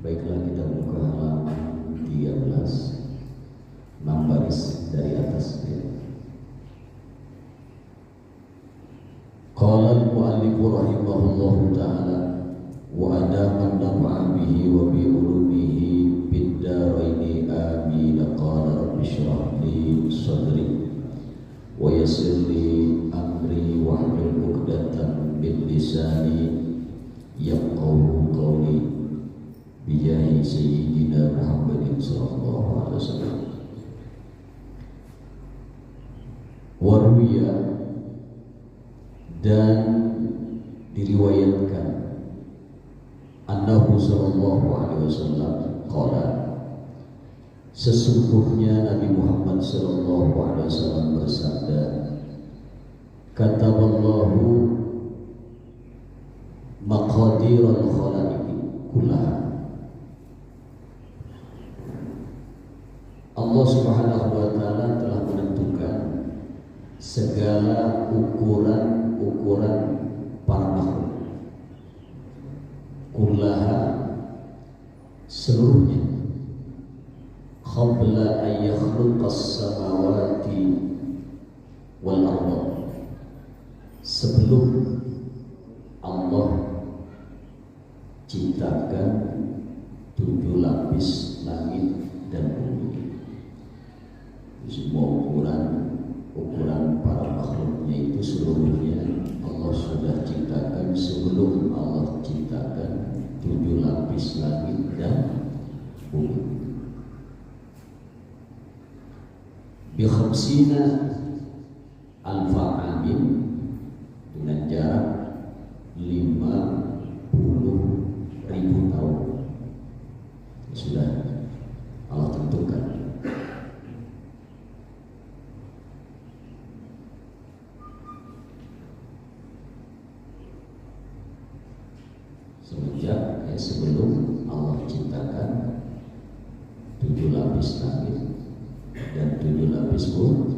Baiklah, kita buka halaman 13, 6 baris dari atas ya. Qala al-mu'allif rahimahullahu ta'ala wa adaman naf'a bihi wa bi ulumihi bid daraini amin. Qala rabbi shrah li sadri wa yassir li amri wa hlul 'uqdatam min lisani yafqahu qawli bijahi sayyidina Muhammadin sallallahu alaihi wasallam. Waruya, dan diriwayatkan, annahu sallallahu alaihi wasallam qala, sesungguhnya Nabi Muhammad sallallahu alaihi wasallam bersabda, kataballahu maqadirul khalaiqi kullaha. Allah Subhanahu wa ta'ala telah menentukan segala ukuran para makhluk, kullaha, seluruhnya, qabla an yakhluqas samawati wal ardh, sebelum Allah ciptakan 7 lapis langit dan bumi. Semua ukuran para makhluknya itu seluruhnya Allah sudah ciptakan sebelum Allah ciptakan 7 lapis langit dan bumi. Bi khamsina alfa amin, dengan jarak 50.000 tahun sudah Allah tentukan. Semenjak sebelum Allah ciptakan 7 lapis langit dan 7 lapis bumi.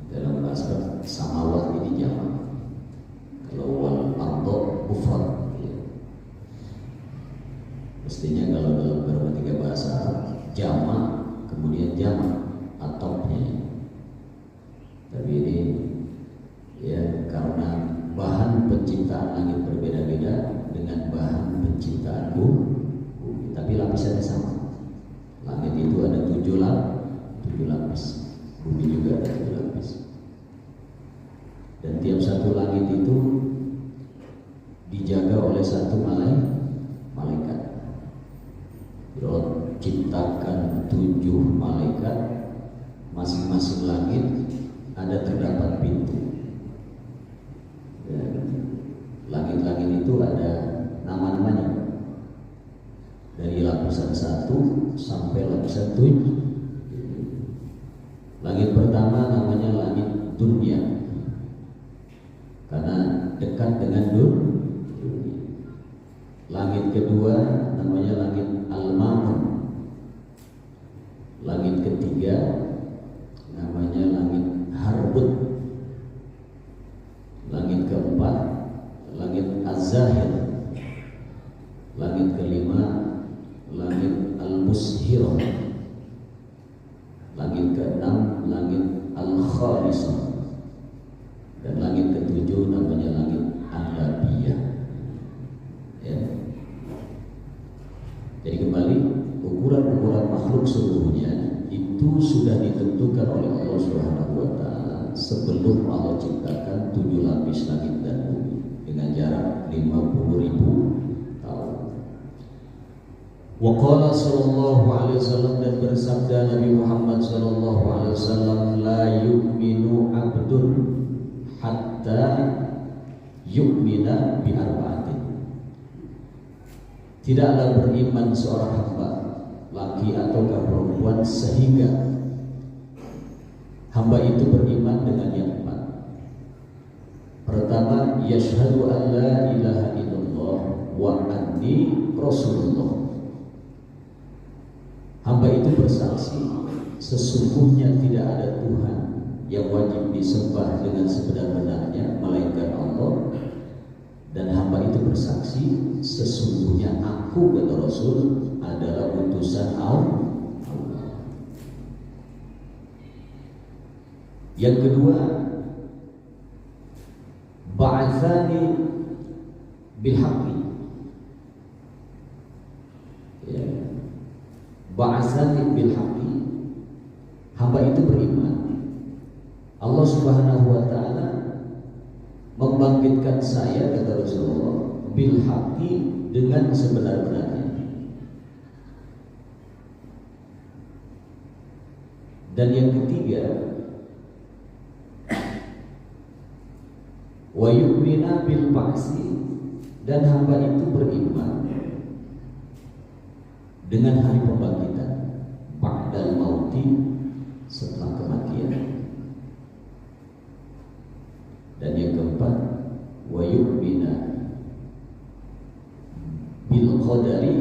Dalam bahasa samawat ini jamak. Kalau wal ardo mufrad ya. Mestinya kalau dalam grammatika bahasa Arab jamak kemudian jamak atopnya. Tapi ini ya, karena bahan penciptaan langit berbeda-beda dengan bahan penciptaan bumi, tapi lapisannya sama. Langit itu ada 7 lapis, bumi juga ada 7 lapis. Dan tiap satu langit itu dijaga oleh satu malaikat. Allah ciptakan 7 malaikat, masing-masing langit ada terdapat pintu. Langit-langit itu ada nama-namanya, dari lapisan 1 sampai lapisan 7. Langit pertama namanya langit dunia, karena dekat dengan dunia. Langit kedua namanya langit al-mamur. Langit ketiga namanya langit harbut. Langit keempat langit az-zahir. Langit kelima langit al-mushirah. Langit keenam langit al-khalisah. Dan langit ketujuh namanya langit an-nabiyah ya. Jadi kembali, ukuran-ukuran makhluk seluruhnya itu sudah ditentukan oleh Allah Subhanahu wa ta'ala sebelum Allah ciptakan 7 lapis langit dan bumi dengan jarak 50.000 tahun. Wa qala sallallahu alaihi wasallam, dan bersabda Nabi Muhammad sallallahu alaihi wasallam, la yu'minu 'abdun hatta yu'mina bi arba'atin. Tidaklah beriman seorang hamba, laki ataukah perempuan, sehingga hamba itu beriman dengan yang 4. Pertama, yashhadu an la ilaha illallah wa anni rasulullah. Hamba itu bersaksi sesungguhnya tidak ada Tuhan yang wajib disembah dengan sebenar-benarnya melainkan Allah, Dan hamba itu bersaksi, sesungguhnya aku, kata Rasul, adalah utusan Allah. Yang kedua, ba'atsani bil haqqi. Ya. Ba'atsani bil haqqi. Hamba itu beriman Allah Subhanahu wa taala membangkitkan saya, kata Rasulullah, bil haqqi, dengan sebenar-benarnya. Dan yang ketiga, wa yu'mina bil ba'si, dan hamba itu beriman dengan hari pembangkitan, ba'dal mauti, setelah kematian. Dan yang keempat, wa yu'mina bil qadari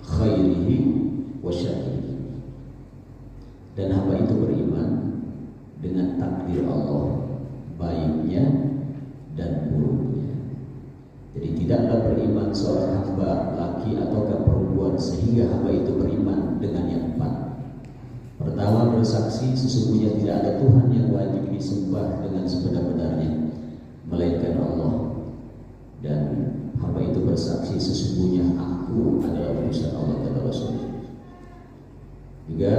khairihi wa syarrihi, dan hamba itu beriman dengan takdir Allah, baiknya dan buruknya. Jadi tidaklah beriman seorang hamba laki ataukah perempuan sehingga hamba itu beriman dengan yang empat. Pertama, bersaksi sesungguhnya tidak ada Tuhan yang wajib disembah dengan sebenar-benarnya melainkan Allah, dan hamba itu bersaksi sesungguhnya aku adalah utusan Allah, kata Rasul. Juga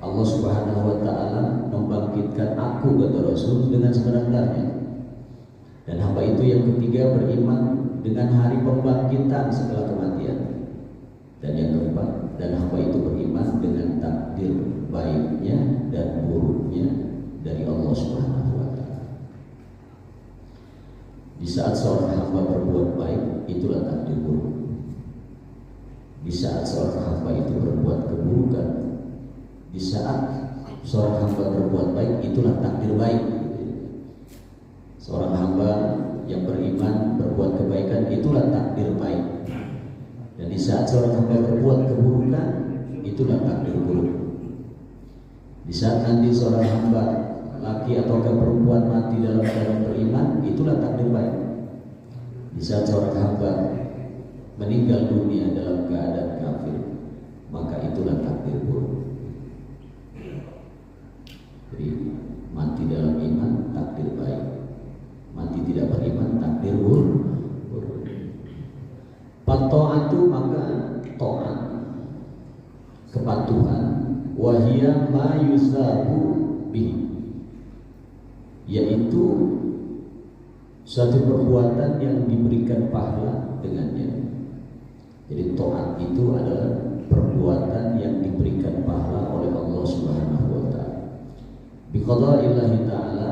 Allah Subhanahu wa taala membangkitkan aku, kata Rasul, dengan sebenar-benarnya. Dan hamba itu yang ketiga beriman dengan hari pembangkitan setelah kematian. Dan yang keempat, dan hamba itu beriman dengan takdir baiknya dan buruknya dari Allah Subhanahu wa taala. Di saat seorang hamba berbuat baik, itulah takdir buruk. Di saat seorang hamba itu berbuat keburukan, di saat seorang hamba berbuat baik, itulah takdir baik. Seorang hamba yang beriman berbuat kebaikan, itulah takdir baik. Dan di saat seorang hamba berbuat keburukan, itulah takdir buruk. Di saat nanti seorang hamba laki atau perempuan mati dalam keadaan beriman, itulah takdir baik. Di saat seorang hamba meninggal dunia dalam keadaan kafir, maka itulah takdir buruk. Jadi mati dalam iman takdir baik, mati tidak beriman takdir buruk. Ta'atu, maka ta'at, kepatuhan, wahia ma yusabu bihi, yaitu suatu perbuatan yang diberikan pahala dengannya. Jadi ta'at itu adalah perbuatan yang diberikan pahala oleh Allah Subhanahu wa taala. Bi qada'illahi ta'ala,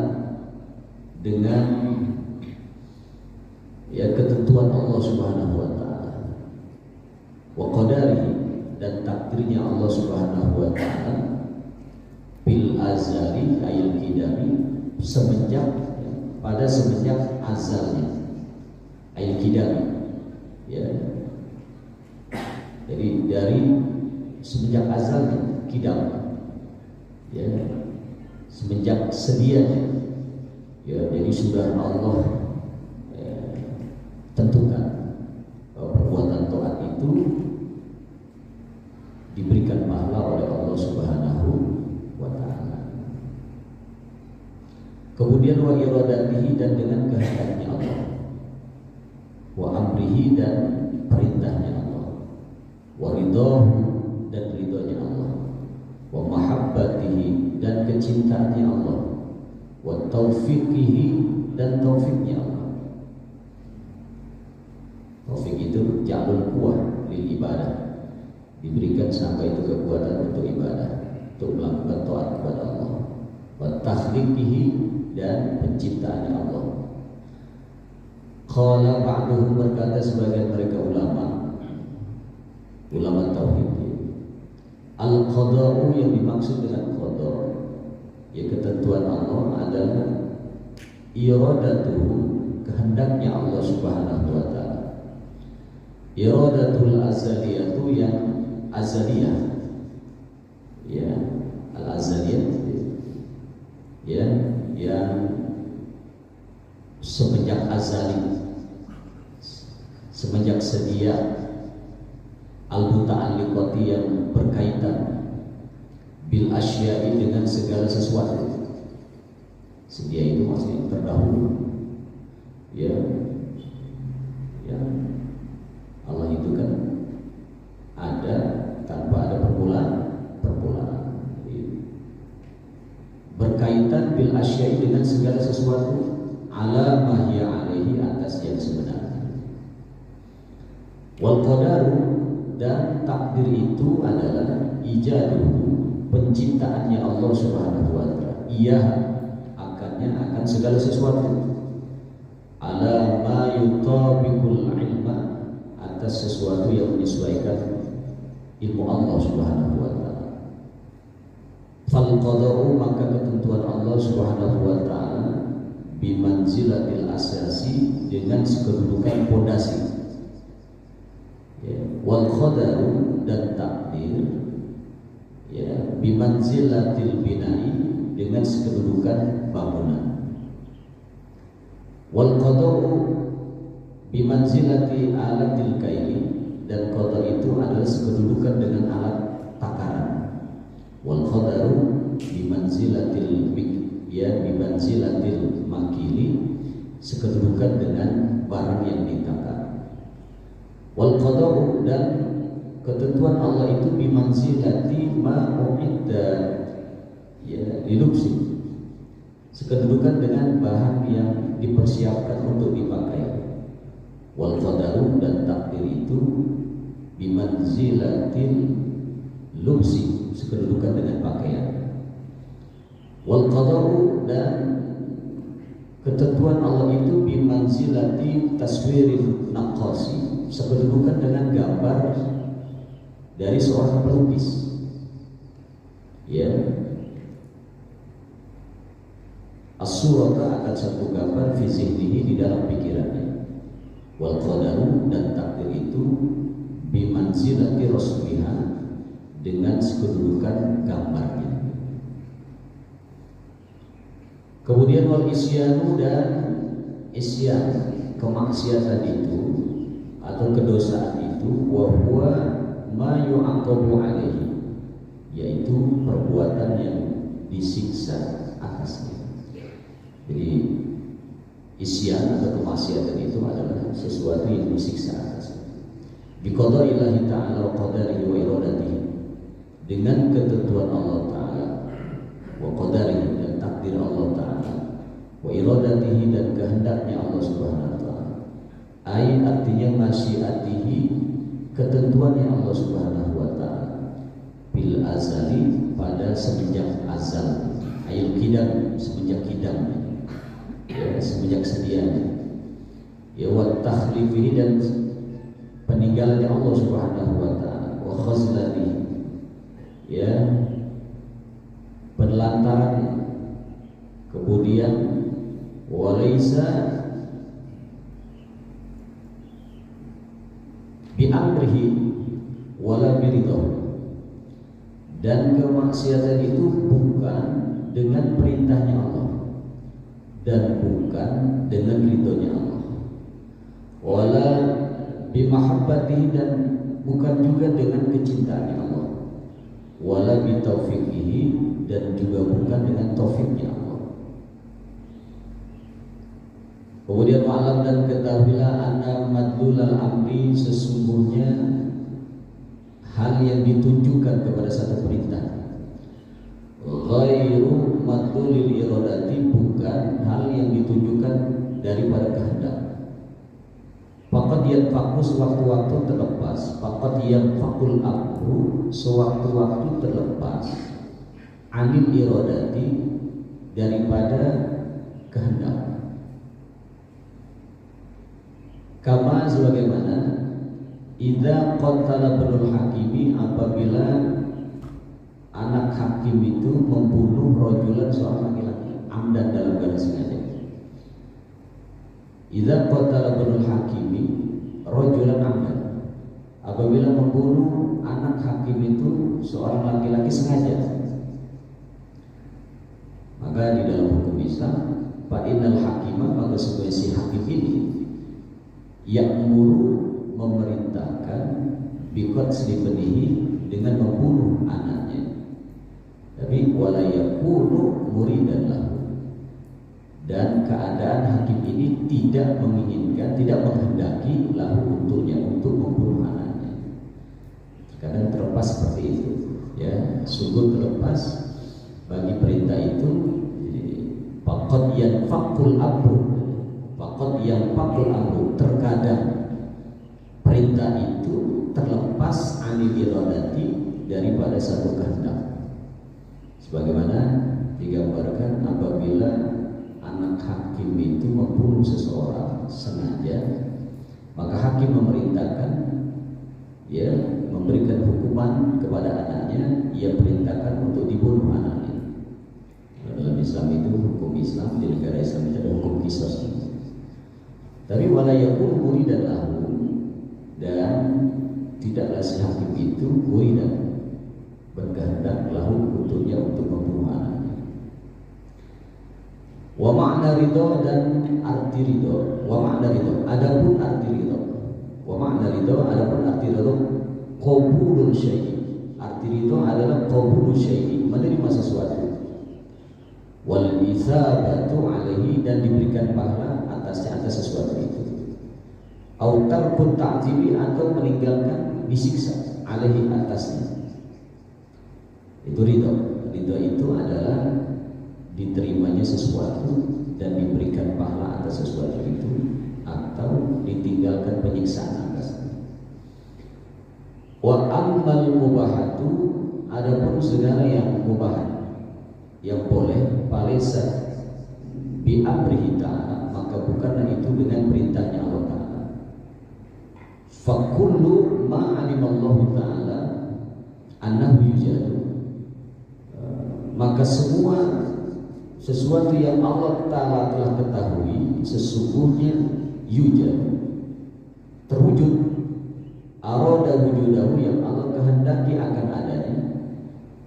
dengan ketentuan Allah Subhanahu wa taala. Wa qadarihi, dan takdirnya Allah Subhanahu wa taala, bil azali ayil qidami, semenjak azalnya, ayil qidami, ya. Jadi dari semenjak azalnya, qidam, ya, semenjak sedianya, ya. Jadi sudah Allah tentukan bahwa perbuatan taat itu diberikan pahala oleh Allah Subhanahu wa taala. Kemudian wa iradatihi, dan dengan kehendaknya Allah, wa amrihi, dan perintahnya Allah, wa ridahu, dan ridhonya Allah, wa mahabbatihi, dan kecintaannya Allah, wa taufiqihi, dan taufiknya Allah. Taufik itu jalur kuat lil ibadah, diberikan sampai itu kekuatan untuk ibadah, untuk melakukan taat kepada Allah. Wa takhliqihi, dan penciptaannya Allah. Qala ba'duhum, berkata sebagian mereka ulama tauhid, al-qada'u, yang dimaksud dengan qada', ya ketentuan Allah, adalah iradatuhu, kehendaknya Allah Subhanahu wa taala. Iradatul azaliyatu, yang azaliyah, ya, al-azaliyah, ya, yang semenjak azali, semenjak sedia al-muta'alliqati yang berkaitan bil asya'i dengan segala sesuatu. Sedia itu maksudnya terdahulu, ya Allah itu kan ada tanpa ada permulaan. Berkaitan bil asya'i dengan segala sesuatu, ala ma hiya alaihi, atas yang sebenarnya. Wal qadaru, dan takdir itu adalah ijaduhu, penciptaannya Allah Subhanahu wa taala. Ia akan segala sesuatu, ala ma yutabiqul ilma, atas sesuatu yang menyesuaikan ilmu Allah Subhanahu wa taala. Fal qada'u, maka ketentuan Allah Subhanahu wa taala bimanzilatil asasi, dengan kedudukan pondasi. Wal qadaru, dan takdir bimanzilatil binai, dengan kedudukan bangunan. Wal qada'u bimanzilati alatil kaili, dan qada itu adalah kedudukan dengan alat takaran. Wal qadaru bimanzilatil bimanzilatil makili, sekedudukan dengan barang yang ditakar. Wal qada'u, dan ketentuan Allah itu bimanzilati ma uidda dilupsi, sekedudukan dengan bahan yang dipersiapkan untuk dipakai. Wal qadaru, dan takdir itu bimanzilatil lubsi, sekedudukan dengan pakaian. Wal qadaru, dan ketentuan Allah itu bimanzilati taswiril naqasi, sekedudukan dengan gambar dari seorang pelukis. As-surata, akan satu gambar fi zihnihi, di dalam pikirannya. Wal qadaru, dan takdir itu bimanzilati rasmiha, dengan kedudukan gambarnya. Kemudian wal isyanu, dan isyan, kemaksiatan itu atau kedosaan itu, wa huwa ma yu'aqabu alaihi, yaitu perbuatan yang disiksa atasnya. Jadi isyan atau kemaksiatan itu adalah sesuatu yang disiksa atasnya. Bi qada'illahi ta'ala wa qadarihi wa iradatihi, dengan ketentuan Allah Ta'ala, wa qadarihi, dan takdir Allah Ta'ala, wa iradatihi, dan kehendaknya Allah Subhanahu wa taala. Ai, artinya masyiatihi, ketentuannya Allah Subhanahu wa taala, bil azali, pada semenjak azal, ayil kidam, semenjak kidamnya, semenjak sedianya. Wa takhlifihi, dan peninggalannya Allah Subhanahu wa taala, wa khazlanihi, penelantarannya. Kemudian walaysa bi amrihi wala biridhahu, dan kemaksiatan itu bukan dengan perintahnya Allah dan bukan dengan ridhonya Allah. Wala bi mahabbatihi, dan bukan juga dengan kecintaannya Allah. Wala bi taufiqihi, dan juga bukan dengan taufiknya Allah. Kemudian ma'lam, dan ketahuilah anna madlulal amri, sesungguhnya hal yang ditunjukkan kepada satu perintah, ghairu madlulil iradati, bukan hal yang ditunjukkan daripada kehendak. Faqad yanfaqu, sewaktu-waktu terlepas. Faqad yanfaqul amru, sewaktu-waktu terlepas. Anil iradati, daripada kehendak. Kama, sebagaimana idza qatala ibnul hakimi, apabila anak hakim itu membunuh rajulan, seorang laki-laki, amdan, dalam keadaan sengaja. Idza qatala ibnul hakimi rajulan amdan, apabila membunuh anak hakim itu seorang laki-laki sengaja, maka di dalam hukum Islam, fa innal hakimah, maka sebagai si hakim ini ya'muru memerintahkan biqatli banihi dengan membunuh anaknya. Tapi wala yakunu muridan lahu, dan keadaan hakim ini tidak menginginkan, tidak menghendaki lahu untuknya untuk membunuh anaknya. Kadang terlepas seperti itu, ya, sungguh terlepas bagi perintah itu. Faqad yanfaqul amru, faqad yanfaqul amru, terkadang perintah itu terlepas anil iradati, daripada satu kehendak. Sebagaimana digambarkan apabila anak hakim itu membunuh seseorang sengaja, maka hakim memerintahkan, ya, memberikan hukuman kepada anaknya, ia perintahkan untuk dibunuh anaknya. Dalam Islam itu, hukum Islam di negara Islam itu ada hukum qisas. Tapi wala yakun muridan lahu, dan tidaklah si hakim itu muridan, berkehendak lahu untuknya untuk membunuh anaknya. Wa ma'na ridho, dan arti ridho. Wa ma'na ridho, adapun arti ridho. Wa ma'na ridho, adapun arti ridho, qabulul syai'i. Arti ridho adalah qabulul syai'i, menerima sesuatu. Wal isabatu alaihi, dan diberikan pahala atasnya, atas sesuatu itu. Au tarkut ta'zibi, atau meninggalkan disiksa, alaihi, atasnya. Itu ridho. Ridho itu adalah diterimanya sesuatu dan diberikan pahala atas sesuatu itu, atau ditinggalkan penyiksaan atasnya. Wa ammal mubahatu, adapun segala yang mubah, yang boleh, palesa bi amrihi ta'ala, maka bukanlah itu dengan perintahnya Allah Ta'ala. Fa kullu ma 'alimallahu ta'ala annahu yujadu, maka semua sesuatu yang Allah Ta'ala telah ketahui sesungguhnya yujad, terwujud, arada wujudahu, yang Allah kehendaki akan adanya,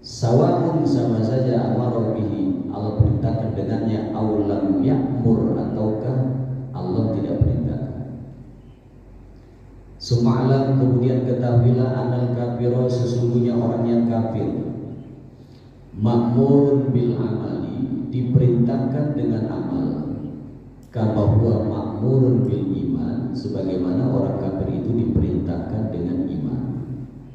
sawa'un, sama saja, amara bihi, Allah perintahkan dengannya, aulam ya'mur, ataukah Allah tidak perintahkan. Suma'alam, kemudian ketahuilah, anal kafiro, sesungguhnya orang yang kafir, ma'murun bil amali, diperintahkan dengan amal, kama huwa ma'murun bil iman, sebagaimana orang kafir itu diperintahkan dengan iman.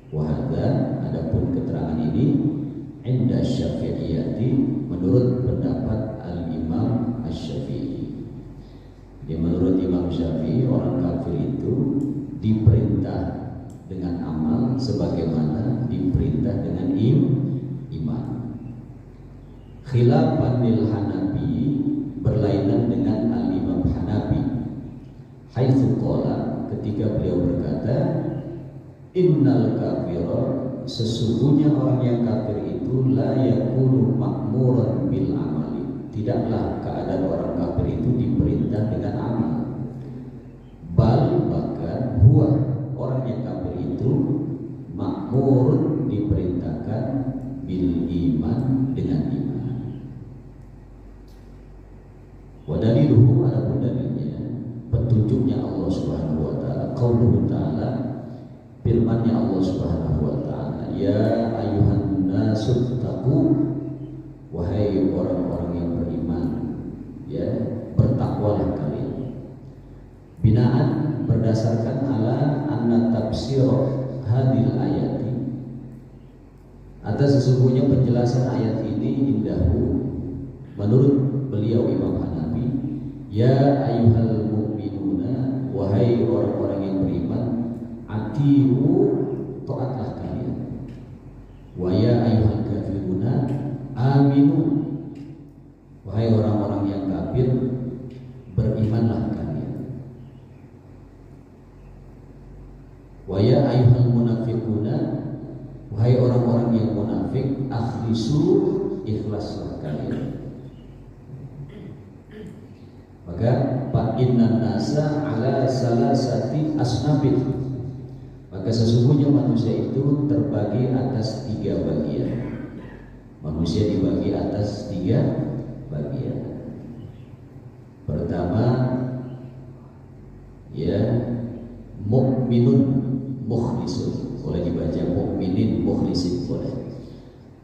Wahada, adapun keterangan ini inda Syafi'iyati, menurut pendapat al-Imam Asy-Syafi'i. Jadi menurut Imam Syafi'i, orang kafir itu diperintah dengan amal sebagaimana diperintah dengan iman. Khilafan lil Hanafi, berlainan dengan al-Imam Hanafi, haitsu qala, ketika beliau berkata, innal kafira, sesungguhnya orang yang kafir itu la yakunu ma'muran bil amali, tidaklah keadaan orang kafir itu diperintah dengan amal. Bal, bahkan huwa, orang yang kafir itu ma'murun, diperintahkan bil iman, dengan iman. Wa daliluhu, adapun dalilnya, petunjuknya Allah Subhanahu wa taala, qauluhu ta'ala, firman-Nya Allah Subhanahu wa taala, ya ayuhan nasu taqu, wahai orang-orang yang beriman, ya, bertakwalah kalian. Binaan, berdasarkan ala anna tafsir hadil ayati, atas sesungguhnya penjelasan ayat ini, indahu, menurut beliau Imam Hanafi, ya ayyuhal mu'minuna, wahai orang-orang yang beriman, atiu, taatlah kalian. Wa ya ayyuhal kafiruna aminu, wahai orang-orang yang kafir, berimanlah kalian. Wa ya ayyuhal munafiquna, wahai orang-orang yang munafik, akhlisu, ikhlaslah kalian. Maka fa innan nasa ala salasati asnafin, maka sesungguhnya manusia itu terbagi atas 3 bagian. Manusia dibagi atas 3 bagian. Pertama, ya, mukminun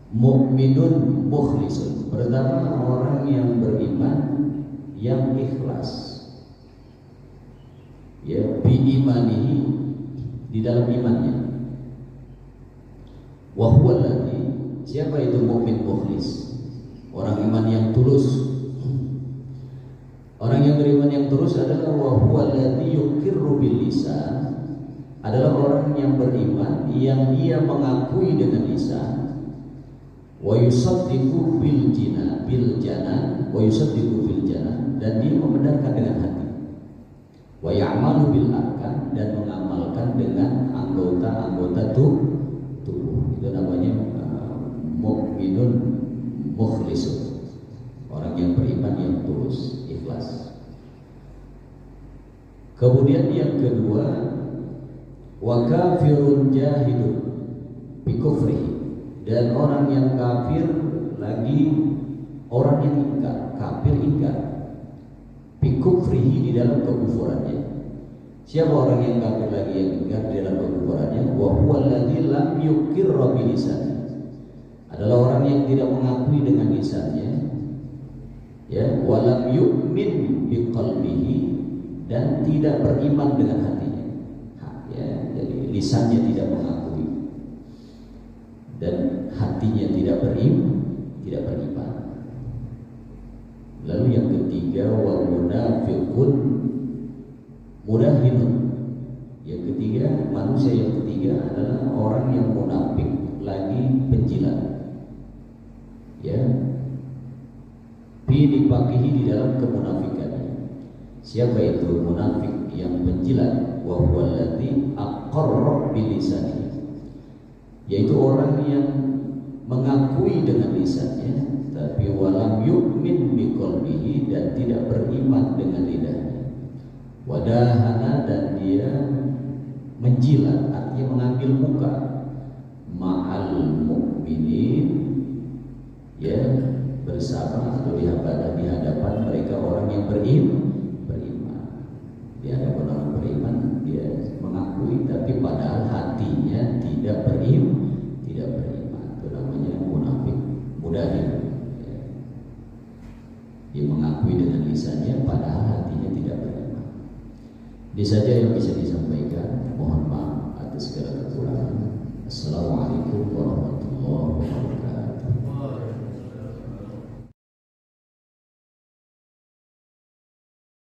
Mukminun mukhlisun. Pertama, orang yang beriman yang ikhlas. Ya, bi imanihi, di dalam imannya. Wa huwa alladhi, siapa itu mukmin mukhlis? Orang iman yang tulus. Orang yang beriman yang tulus adalah wa huwa alladhi yuqirru bil lisan, adalah orang yang beriman yang dia mengakui dengan lisan, wa yusaddiqu bil janan, wa yusaddiqu bil janan, dan dia membenarkan dengan hati, wa ya'malu bil arkan, dan mengamalkan dengan anggota-anggota tubuh. Itu namanya mukminun mukhlisun, orang yang beriman yang tulus, ikhlas. Kemudian yang kedua, wa kafirun jahidun bi kufrihi, dan orang yang kafir lagi, orang yang ingkar, kafir ingkar, bi kufrihi, di dalam kekufurannya. Siapa orang yang kafir lagi yang ingkar di dalam kekufurannya? Wa huwa alladzi lam yuqirra bi lisani, adalah orang yang tidak mengakui dengan lisannya, ya, wa lam yu'min bi qalbihi, dan tidak beriman dengan hatinya. Ya, jadi lisannya tidak mengakui dan hatinya tidak beriman. Lalu yang ketiga, wa munafiqun mudahinun. Yang ketiga, manusia yang ketiga adalah orang yang munafik lagi penjilat. Ya, dipakihi di dalam kemunafikannya. Siapa itu munafik yang penjilat? Wa huwa alladzi aqarra bi lisanihi, yaitu orang yang mengakui dengan lisannya, tapi walam yu'min bi qalbihi, dan tidak beriman dengan lidahnya. Wadahana, dan dia menjilat, artinya mengambil muka, ma'al mu'minin, ya, bersama atau di hadapan mereka orang yang beriman. Di hadapan orang beriman dia mengakui, tapi padahal hatinya tidak beriman. Itu namanya munafik mudahin. Dia mengakui dengan lisannya, padahal hatinya tidak beriman. Ini saja yang bisa disampaikan. Mohon maaf atas segala kekurangan. Assalamualaikum warahmatullahi wabarakatuh.